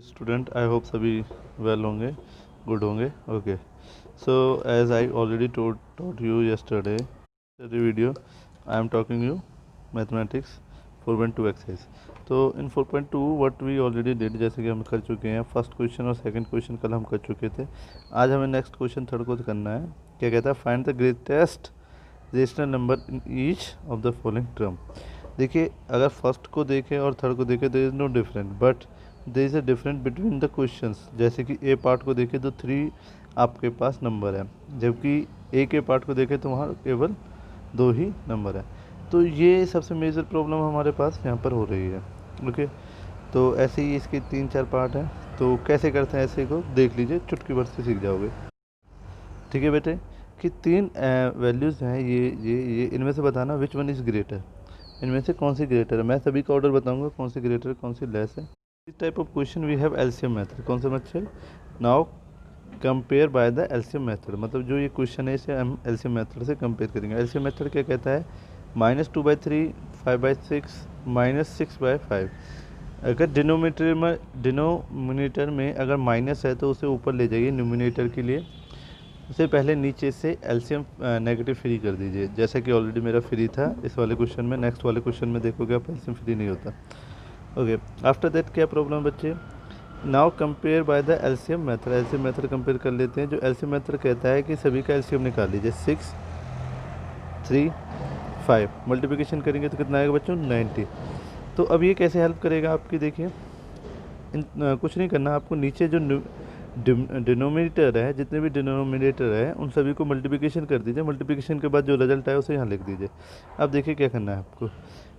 Student I hope सभी well होंगे, good होंगे. Okay, so as I already taught you yesterday video, I am talking you mathematics 4.2 exercise. तो in 4.2 what we already did, जैसे कि हम कर चुके हैं फर्स्ट क्वेश्चन और सेकंड क्वेश्चन कल हम कर चुके थे. आज हमें नेक्स्ट क्वेश्चन थर्ड को करना है. क्या कहता है, find the greatest rational number in each of the following term. देखिए, अगर फर्स्ट को देखें और थर्ड को देखें there is no different, but there is a different between the questions. जैसे कि ए पार्ट को देखें तो 3 आपके पास नंबर है, जबकि ए के पार्ट को देखें तो वहाँ केवल 2 ही नंबर है. तो ये सबसे मेजर प्रॉब्लम हमारे पास यहाँ पर हो रही है. ओके, तो ऐसे ही इसके 3-4 पार्ट हैं. तो कैसे करते हैं ऐसे को देख लीजिए, चुटकी भर से सीख जाओगे. ठीक है बेटे, कि 3 वैल्यूज़ हैं, ये इनमें से बताना विच वन इज़ ग्रेटर. इनमें से कौन सी ग्रेटर है. मैं सभी का ऑर्डर बताऊंगा, कौन सी ग्रेटर है कौन सी लेस है. इस type of question we have LCM method. कौन सा मेथड? Now compare by the LCM method. मतलब जो ये क्वेश्चन है इसे हम एलसीएम मेथड से कंपेयर करेंगे. एलसीएम मेथड क्या कहता है? -2/3, 5/6, -6/5. अगर डिनोमिनेटर में अगर माइनस है तो उसे ऊपर ले जाइए न्यूमिनेटर के लिए. उससे पहले नीचे से एलसीएम नेगेटिव फ्री कर दीजिए, जैसा कि ऑलरेडी मेरा फ्री था इस वाले क्वेश्चन में. नेक्स्ट वाले क्वेश्चन में देखोगे आप एलसीएम फ्री नहीं होता. ओके, आफ्टर दैट क्या प्रॉब्लम बच्चे? Now compare by the LCM method. LCM method compare कर लेते हैं. जो एलसीएम मेथड कहता है कि सभी का एलसीएम निकाल लीजिए. 6, 3, 5 मल्टीप्लिकेशन करेंगे तो कितना आएगा बच्चों? 90. तो अब ये कैसे हेल्प करेगा आपकी? देखिए, कुछ नहीं करना आपको. नीचे जो डिनोमिनेटर है, जितने भी डिनोमिनेटर है उन सभी को मल्टीप्लिकेशन कर दीजिए. मल्टीप्लिकेशन के बाद जो रिजल्ट आए उसे यहाँ लिख दीजिए. अब देखिए क्या करना है आपको.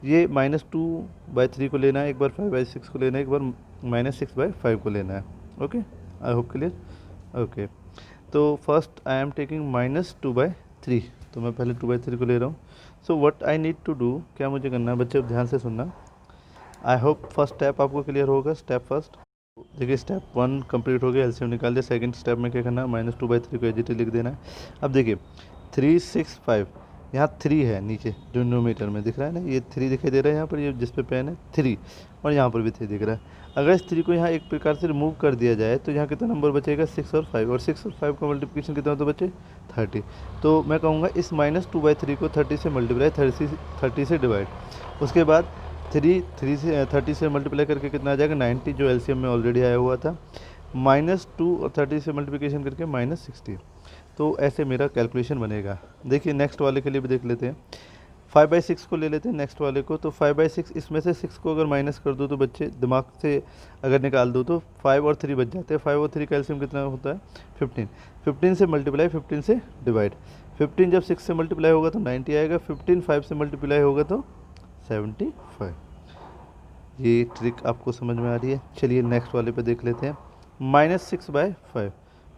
ये -2/3 को लेना है, एक बार 5/6 को लेना है, एक बार -6/5 को लेना है. Okay, I hope clear. Okay, तो फर्स्ट आई एम टेकिंग -2/3. तो मैं पहले 2/3 को ले रहा हूँ. So what I need to do, क्या मुझे करना है बच्चे? अब ध्यान से सुनना. आई होप फर्स्ट स्टेप आपको क्लियर होगा. स्टेप फर्स्ट, देखिए स्टेप 1 कंप्लीट हो गया, एलसीएम निकाल दिया. सेकंड स्टेप में क्या करना है? -2/3 को एजिटी लिख देना है. अब देखिए 3, 6, 5, यहाँ 3 है नीचे डिनोमिनेटर में, दिख रहा है ना? ये 3 दिखाई दे रहा है यहाँ पर, ये जिस पे पेन है 3, और यहाँ पर भी 3 दिख रहा है. अगर इस 3 को यहाँ एक प्रकार से रिमूव कर दिया जाए तो यहाँ कितना नंबर बचेगा? 6 और 5. और 6 और 5 का मल्टीप्लिकेशन कितना होता है बच्चे? 30. तो मैं कहूँगा इस -2/3 को 30 से मल्टीप्लाई, 30 से डिवाइड. उसके बाद 30 से मल्टीप्लाई करके कितना आ जाएगा? 90, जो एलसीएम में ऑलरेडी आया हुआ था. -2 और 30 से मल्टीप्लिकेशन करके -60. तो ऐसे मेरा कैलकुलेशन बनेगा. देखिए नेक्स्ट वाले के लिए भी देख लेते हैं. 5/6 को ले लेते हैं नेक्स्ट वाले को. तो 5/6, इसमें से 6 को अगर माइनस कर दो तो बच्चे दिमाग से अगर निकाल दो तो 5 और 3 बच जाते हैं. 5 और 3 का एलसीएम कितना होता है? 15. 15 से मल्टीप्लाई, 15 से डिवाइड. 15 जब 6 से मल्टीप्लाई होगा तो 90 आएगा. 15 5 से मल्टीप्लाई होगा तो 75. ये ट्रिक आपको समझ में आ रही है? चलिए नेक्स्ट वाले पे देख लेते हैं. -6/5,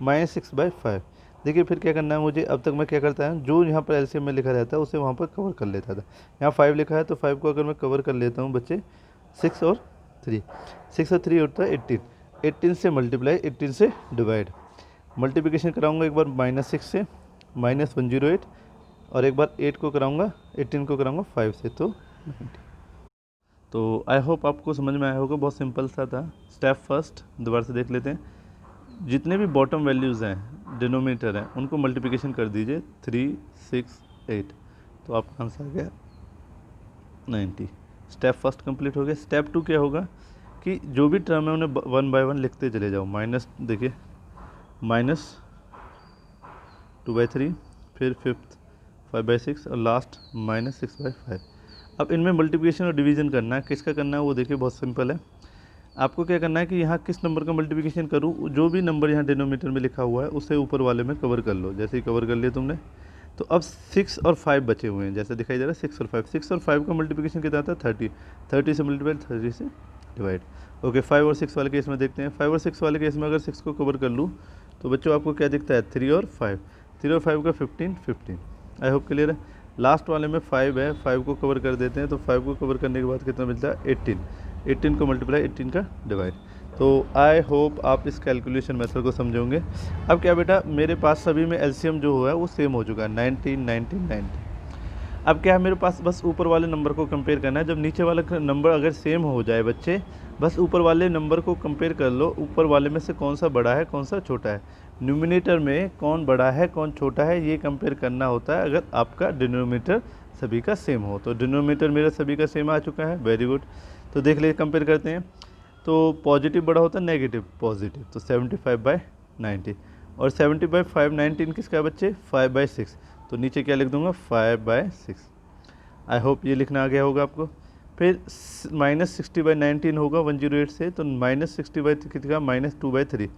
-6/5. देखिए फिर क्या करना है मुझे. अब तक मैं क्या करता है, जो यहाँ पर एलसीएम में लिखा रहता है उसे वहाँ पर कवर कर लेता था. यहाँ 5 लिखा है तो 5 को अगर मैं कवर कर लेता हूँ बच्चे, 6 और 3, 6 और 3 होता है 18. 18 से मल्टीप्लाई, 18 से डिवाइड. मल्टीप्लिकेशन कराऊंगा एक बार -6 से, -108, और एक बार 8 को कराऊंगा, 18 को कराऊंगा 5 से, तो 90. तो आई होप आपको समझ में आया होगा. बहुत सिंपल सा था. स्टेप फर्स्ट दोबारा से देख लेते हैं. जितने भी बॉटम वैल्यूज़ हैं, डिनोमिनेटर हैं, उनको मल्टीप्लिकेशन कर दीजिए. 3, 6, 8, तो आपका आंसर आ गया 90. स्टेप फर्स्ट कंप्लीट हो गया. स्टेप 2 क्या होगा कि जो भी टर्म है उन्हें 1 बाय 1 लिखते चले जाओ. देखिए -2/3, फिर फिफ्थ 5/6 और लास्ट -6/5. अब इनमें मल्टीप्लिकेशन और डिवीज़न करना है. किसका करना है वो देखिए, बहुत सिंपल है. आपको क्या करना है कि यहाँ किस नंबर का मल्टीप्लिकेशन करूँ, जो भी नंबर यहाँ डिनोमिनेटर में लिखा हुआ है उसे ऊपर वाले में कवर कर लो. जैसे ही कवर कर लिया तुमने, तो अब 6 और 5 बचे हुए हैं. जैसे दिखाई दे रहा है 6 और 5. 6 और 5 का मल्टीप्लिकेशन कितना आता है? 30. 30 से मल्टीप्लाई, 30 से डिवाइड. ओके, 5 और 6 वाले केस में देखते हैं. 5 और 6 वाले केस में अगर 6 को कवर कर लूँ तो बच्चों आपको क्या दिखता है? 3 और 5. 3 और 5 का 15. आई होप क्लियर है. लास्ट वाले में 5 है, 5 को कवर कर देते हैं. तो 5 को कवर करने के बाद कितना मिलता है? 18. 18 को मल्टीप्लाई, 18 का डिवाइड. तो आई होप आप इस कैलकुलेशन मेथड को समझोगे. अब क्या बेटा, मेरे पास सभी में एलसीएम जो हुआ है वो सेम हो चुका है, 90, 90, 90. अब क्या है मेरे पास? बस ऊपर वाले नंबर को कंपेयर करना है. जब नीचे वाला नंबर अगर सेम हो जाए बच्चे बस ऊपर वाले नंबर को कंपेयर कर लो, ऊपर वाले में से कौन सा बड़ा है कौन सा छोटा है। न्यूमिनेटर में कौन बड़ा है कौन छोटा है ये कंपेयर करना होता है अगर आपका डिनोमिनेटर सभी का सेम हो। तो डिनोमिनेटर मेरा सभी का सेम आ चुका है, वेरी गुड। तो देख लीजिए कंपेयर करते हैं। तो पॉजिटिव बड़ा होता है नेगेटिव पॉजिटिव, तो 75/90 और 70/5 19 किसका है बच्चे 5/6। तो नीचे क्या लिख दूंगा 5/6। आई होप ये लिखना आ गया होगा आपको। फिर -60/19 होगा 108 से, तो -60 कितना -2/3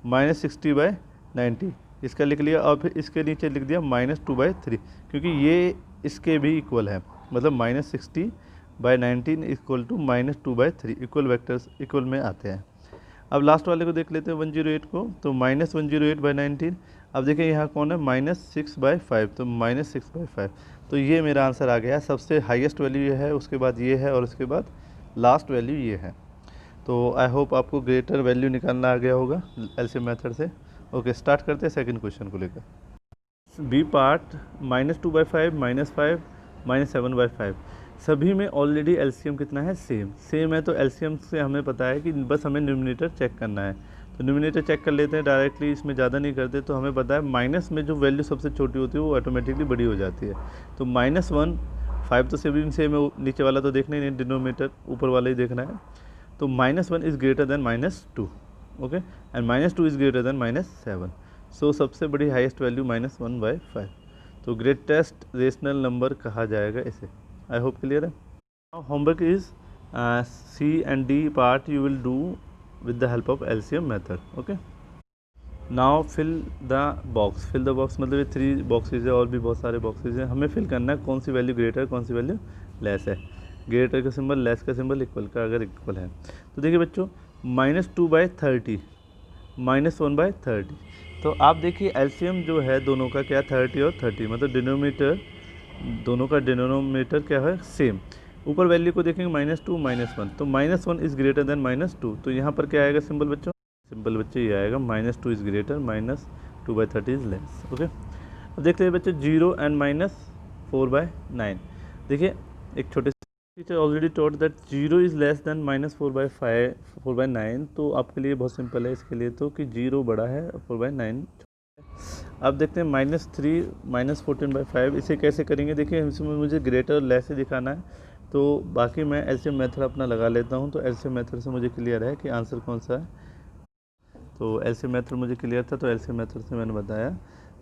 -60/90 इसका लिख लिया और फिर इसके नीचे लिख दिया -2/3 क्योंकि ये इसके भी इक्वल है, मतलब -60/19 equal to -2/3 equal vectors equal में आते हैं। अब लास्ट वाले को देख लेते हैं 108 को, तो -108/19। अब देखिए यहाँ कौन है -6/5, तो -6/5। तो ये मेरा आंसर आ गया, सबसे हाईएस्ट वैल्यू ये है, उसके बाद ये है और उसके बाद लास्ट वैल्यू ये है। तो आई होप आपको ग्रेटर वैल्यू निकालना आ गया होगा एलसीएम मेथड से। ओके स्टार्ट करते हैं सेकंड क्वेश्चन को लेकर। बी पार्ट -2/5 -5 -7/5 सभी में ऑलरेडी एलसीएम कितना है सेम है। तो एलसीएम से हमें पता है कि बस हमें न्यूमिनेटर चेक करना है। तो न्यूमिनेटर चेक कर लेते हैं डायरेक्टली, इसमें ज़्यादा नहीं करते। तो हमें पता है माइनस में जो वैल्यू सबसे छोटी होती है वो ऑटोमेटिकली बड़ी हो जाती है। तो -1 5 तो सभी सेम है, नीचे वाला तो देखना ही नहीं, डिनोमिनेटर ऊपर वाला ही देखना है। तो -1 is greater than -2, okay, and -2 is greater than -7। सो सबसे बड़ी हाईएस्ट वैल्यू -1/5। तो ग्रेटेस्ट रेशनल नंबर कहा जाएगा इसे। आई होप क्लियर है। Homework is C and D part you will do with the help of LCM method, okay. Now fill the box. Fill the box मतलब ये 3 boxes है और भी बहुत सारे बॉक्सेज हैं। हमें फिल करना है कौन सी वैल्यू ग्रेटर कौन सी वैल्यू लेस है। ग्रेटर का सिंबल लेस का सिंबल इक्वल का अगर इक्वल है। तो देखिए बच्चों -2/30 -1/30। तो आप देखिए एलसीएम जो है दोनों का क्या 30 और 30, मतलब डिनोमिनेटर दोनों का डिनोमिनेटर क्या है सेम। ऊपर वैल्यू को देखेंगे -2 -1, तो -1 इज़ ग्रेटर देन -2। तो यहाँ पर क्या आएगा सिंबल बच्चों, सिंपल बच्चे ये आएगा -2 is greater -2/30 is less, okay. अब देखते हैं बच्चे 0 एंड -4/9। देखिए एक छोटे teacher already taught that 0 is less than -4/9। तो आपके लिए बहुत सिंपल है इसके लिए तो कि 0 बड़ा है 4/9। अब देखते हैं -3 -14/5 इसे कैसे करेंगे। देखिए इसमें मुझे ग्रेटर और लेस ही दिखाना है, तो बाकी मैं एलसीएम मेथड अपना लगा लेता हूँ। तो एलसीएम मेथड से मुझे क्लियर है कि आंसर कौन सा है। तो एलसीएम मेथड मुझे क्लियर था, तो एलसीएम मेथड से मैंने बताया।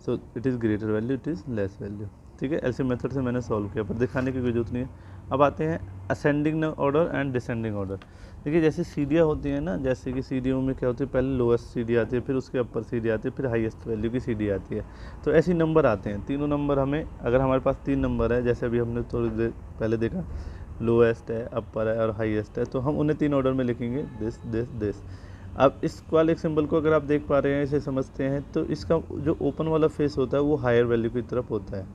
So it is greater value, it is less value, ठीक है। एलसीएम मेथड से मैंने सॉल्व किया, पर दिखाने की कोई जरूरत नहीं है। अब आते हैं ascending order and descending order. देखिए जैसे सीढ़ियाँ होती हैं ना, जैसे कि सीढ़ियों में क्या होती है, पहले लोएस्ट सीढ़ी आती है, फिर उसके अपर सीढ़ी आती है, फिर हाईएस्ट वैल्यू की सीढ़ी आती है। तो ऐसे नंबर आते हैं, तीनों नंबर हमें, अगर हमारे पास 3 नंबर है, जैसे अभी हमने थोड़ी देर पहले देखा, लोएस्ट है, अपर है और हाईएस्ट है, तो हम उन्हें 3 ऑर्डर में लिखेंगे, दिस दिस दिस। अब इस वाले सिंबल को अगर आप देख पा रहे हैं, इसे समझते हैं, तो इसका जो ओपन वाला फेस होता है वो हायर वैल्यू की तरफ होता है।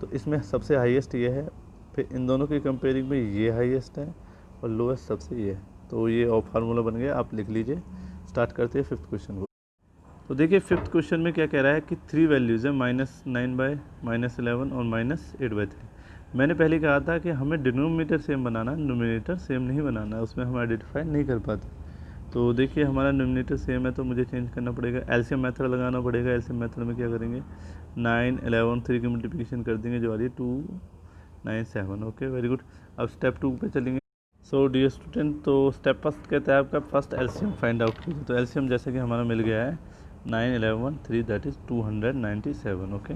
तो इसमें सबसे हाईएस्ट ये है, फिर इन दोनों की कंपेयरिंग में ये हाईएस्ट है और लोएस्ट सबसे ये है। तो ये और फार्मूला बन गया, आप लिख लीजिए। स्टार्ट करते हैं 5th क्वेश्चन को। तो देखिए 5th क्वेश्चन में क्या कह रहा है कि 3 वैल्यूज़ है, -9/, -11 और -8/3। मैंने पहले कहा था कि हमें डिनोमिनेटर सेम बनाना है, न्यूमिनेटर सेम नहीं बनाना है, उसमें हम आइडेंटिफाई नहीं कर पाते। तो देखिए हमारा न्यूमिनेटर सेम है, तो मुझे चेंज करना पड़ेगा, एलसीएम मेथड लगाना पड़ेगा। एलसीएम मेथड में क्या करेंगे, 9 11 3 की मल्टीप्लिकेशन कर देंगे, जो आ रही है 297, ओके वेरी गुड। अब स्टेप 2 पे चलेंगे। सो डियर स्टूडेंट, तो स्टेप फर्स्ट कहता है आपका फर्स्ट एलसीएम फाइंड आउट कीजिए। तो एलसीएम जैसे कि हमारा मिल गया है 9 11 3 दैट इज़ 297, ओके।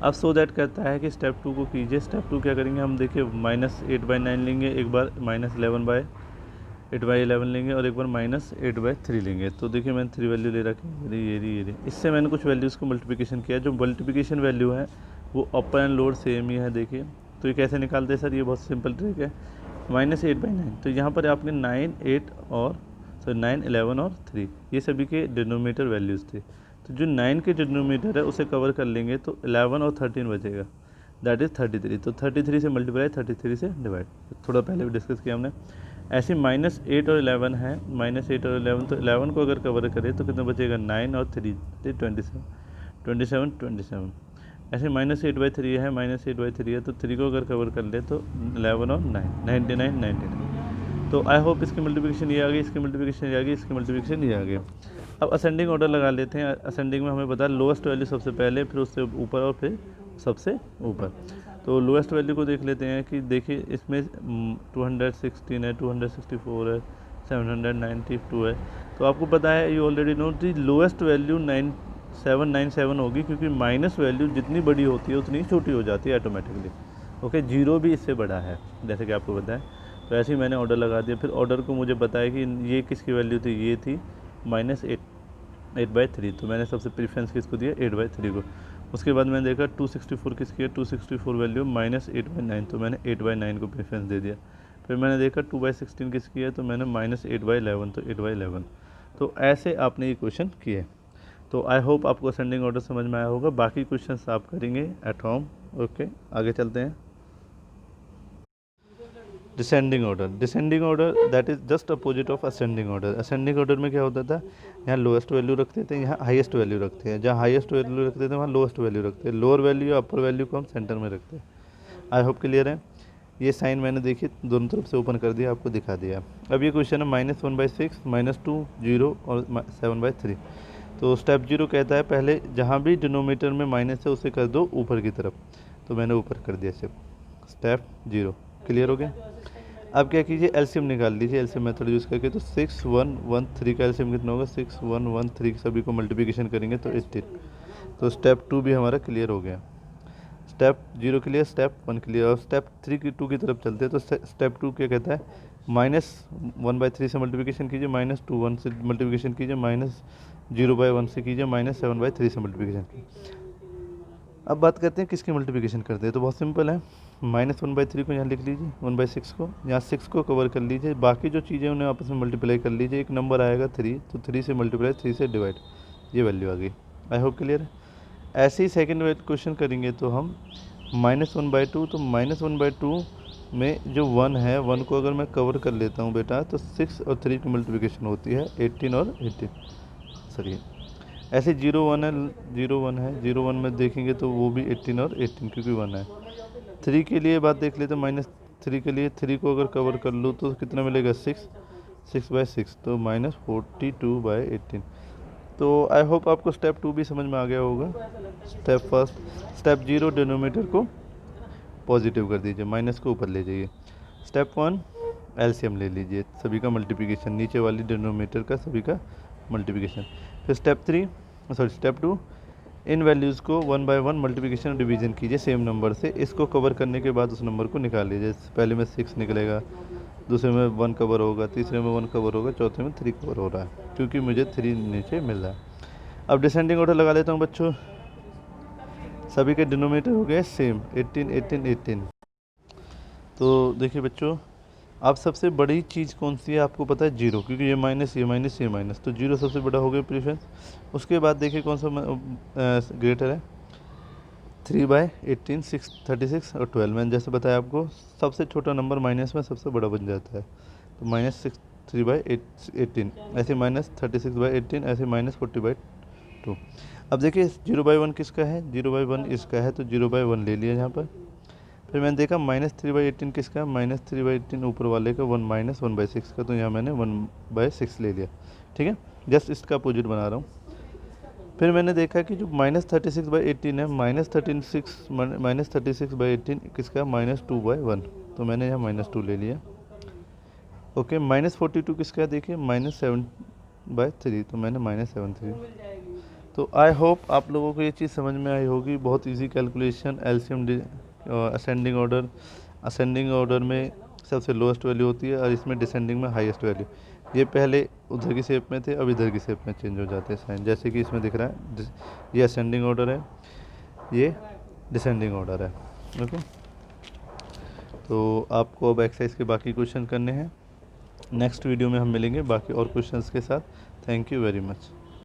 अब सो दैट कहता है कि स्टेप 2 को कीजिए। स्टेप 2 क्या करेंगे हम, देखिए -8/9 लेंगे, एक बार -11/8/11 लेंगे और एक बार -8/3 लेंगे। तो देखिए मैंने 3 वैल्यू ले रखी है, ये इससे मैंने कुछ वैल्यूज़ को मल्टीप्लिकेशन किया। जो मल्टीप्लिकेशन वैल्यू है वो अपर एंड लोअर सेम ही है। देखिए तो ये कैसे निकालते हैं सर, ये बहुत सिंपल ट्रिक है। -8/9, तो यहाँ पर आपने 9 8 और 9 11 और 3 ये सभी के डिनोमिनेटर वैल्यूज़ थे। तो जो 9 के डिनोमिनेटर है उसे कवर कर लेंगे, तो 11 और 13 बचेगा, दैट इज़ 33। तो 33 से मल्टीप्लाई 33 से डिवाइड, थोड़ा पहले भी डिस्कस किया हमने। ऐसे -8 और 11 है, -8 और 11, तो 11 को अगर कवर करें तो कितना बचेगा, 9 और 3 27। ऐसे -8/3 है, -8/3 है, तो 3 को अगर कवर कर ले तो 11 और 9 99। तो आई होप इसकी मल्टीप्लिकेशन ये आ गई, इसकी मल्टीप्लिकेशन ये आ गई, इसकी मल्टीप्लिकेशन ये आ गई। अब असेंडिंग ऑर्डर लगा लेते हैं। असेंडिंग में हमें पता है लोएस्ट वैल्यू सबसे पहले, फिर उससे ऊपर और फिर सबसे ऊपर। तो लोएस्ट वैल्यू को देख लेते हैं कि देखिए इसमें 216 है, 264 है, 792 है। तो आपको पता है, you already know the lowest value 9797 होगी, क्योंकि माइनस वैल्यू जितनी बड़ी होती है उतनी छोटी हो जाती है ऑटोमेटिकली। ओके, जीरो भी इससे बड़ा है जैसे कि आपको पता है। तो ऐसे ही मैंने ऑर्डर लगा दिया। फिर ऑर्डर को मुझे पता है कि ये किसकी वैल्यू थी, ये थी -8/3। तो मैंने सबसे प्रीफरेंस किसको दिया, 8/3 को। उसके बाद मैंने देखा 264 किसकी है, 264 वैल्यू -8/9, तो मैंने 8/9 को प्रेफरेंस दे दिया। फिर मैंने देखा 2/16 किसकी है, तो मैंने -8/11, तो 8/11। तो ऐसे आपने ये क्वेश्चन किए। तो आई होप आपको असेंडिंग ऑर्डर समझ में आया होगा। बाकी क्वेश्चंस आप करेंगे एट होम। ओके, आगे चलते हैं। Descending order that is just opposite of ascending order. Ascending order में क्या होता था, यहाँ लोएस्ट वैल्यू रखते थे, यहाँ हाईएस्ट वैल्यू रखते हैं। जहाँ हाईएस्ट वैल्यू रखते थे वहाँ लोएस्ट वैल्यू रखते हैं। लोअर वैल्यू अपर वैल्यू को हम सेंटर में रखते हैं। आई होप क्लियर है। ये साइन मैंने देखी दोनों तरफ से ओपन कर दिया, आपको दिखा दिया। अब ये क्वेश्चन है -1/6, -2, 0 और 7/3। तो स्टेप 0 कहता है पहले जहाँ भी डिनोमीटर में माइनस है उसे कर दो ऊपर की तरफ। तो मैंने ऊपर कर दिया सिर्फ। स्टेप 0 क्लियर हो गया। अब क्या कीजिए, एलसीएम निकाल लीजिए, एलसीएम मेथड यूज़ करके। तो 6113 का एलसीएम कितना होगा, 6113 सभी को मल्टीप्लिकेशन करेंगे तो 18। तो स्टेप 2 भी हमारा क्लियर हो गया। Step 0 clear, step 1 clear. और स्टेप 3 2 की तरफ चलते हैं। तो स्टेप 2 क्या कहता है, -1/3 से मल्टीप्लिकेशन कीजिए, -2 से मल्टीप्लिकेशन कीजिए, -0/1 से कीजिए, -7/3 से मल्टीप्लिकेशन कीजिए। अब बात करते हैं किसकी मल्टीप्लिकेशन करते हैं। तो बहुत सिंपल है, -1/3 को यहाँ लिख लीजिए, 1/6 को यहाँ 6 को कवर कर लीजिए, बाकी जो चीज़ें उन्हें आपस में मल्टीप्लाई कर लीजिए। एक नंबर आएगा 3, तो 3 से मल्टीप्लाई, 3 से डिवाइड, ये वैल्यू आ गई। आई होप क्लियर है। ऐसे ही सेकेंड क्वेश्चन करेंगे तो हम -1/2, तो -1/2 में जो 1 है, 1 को अगर मैं कवर कर लेता हूँ बेटा, तो 6 और 3 की मल्टीप्लिकेशन होती है 18 और 18। सॉरी, ऐसे 0 1 है, 0 1 है, 0 1 में देखेंगे तो वो भी 18 और 18, क्योंकि 1 है। 3 के लिए बात देख लेते हैं, -3 के लिए 3 को अगर कवर कर लूँ तो कितना मिलेगा, 6/6, तो -42/18। तो आई होप आपको स्टेप 2 भी समझ में आ गया होगा। स्टेप 0 डिनोमीटर को पॉजिटिव कर दीजिए, माइनस को ऊपर ले जाइए। स्टेप 1 एलसीएम ले लीजिए, सभी का मल्टीप्लिकेशन, नीचे वाली डिनोमीटर का सभी का मल्टीप्लिकेशन। फिर स्टेप 2 इन वैल्यूज़ को 1 बाय 1 मल्टीप्लिकेशन और डिवीजन कीजिए सेम नंबर से। इसको कवर करने के बाद उस नंबर को निकाल लीजिए। पहले में 6 निकलेगा, दूसरे में 1 कवर होगा, तीसरे में 1 कवर होगा, चौथे में 3 कवर हो रहा है, क्योंकि मुझे 3 नीचे मिल रहा है। अब डिसेंडिंग ऑर्डर लगा लेता हूँ बच्चों। सभी के डिनोमीटर हो गए सेम, 18 18 18। तो देखिए बच्चों, अब सबसे बड़ी चीज़ कौन सी है आपको पता है, 0, क्योंकि ये माइनस ये माइनस ये माइनस, तो 0 सबसे बड़ा हो गया प्रीफरेंस। उसके बाद देखिए कौन सा ग्रेटर है, 3/18, 36 और 12। मैंने जैसे बताया आपको, सबसे छोटा नंबर माइनस में सबसे बड़ा बन जाता है। तो -3/18, ऐसे -36/18, ऐसे -40/2। अब देखिए 0/1 किसका है, 0/1 इसका है, तो 0/1 ले लिया यहाँ पर। फिर मैंने देखा -3/18 किसका, -3/18 ऊपर वाले का, 1/6 का, तो यहाँ मैंने 1/6 ले लिया। ठीक है, जस्ट इसका अपोजिट बना रहा हूँ। फिर मैंने देखा कि जो -36/18 है, -36/18 किसका, -2/1, तो मैंने यहाँ -2 ले लिया। ओके, -42 किसका है, देखिए -7/3, तो मैंने -7/3। तो आई होप आप लोगों को ये चीज़ समझ में आई होगी। बहुत easy calculation, LCM ascending order में सबसे लोएस्ट वैल्यू होती है, और इसमें डिसेंडिंग में हाईएस्ट वैल्यू। ये पहले उधर की शेप में थे, अब इधर की शेप में चेंज हो जाते हैं साइन, जैसे कि इसमें दिख रहा है। ये असेंडिंग ऑर्डर है, ये डिसेंडिंग ऑर्डर है। ओके, तो आपको अब एक्सरसाइज के बाकी क्वेश्चन करने हैं। नेक्स्ट वीडियो में हम मिलेंगे बाकी और क्वेश्चंस के साथ। Thank you very much.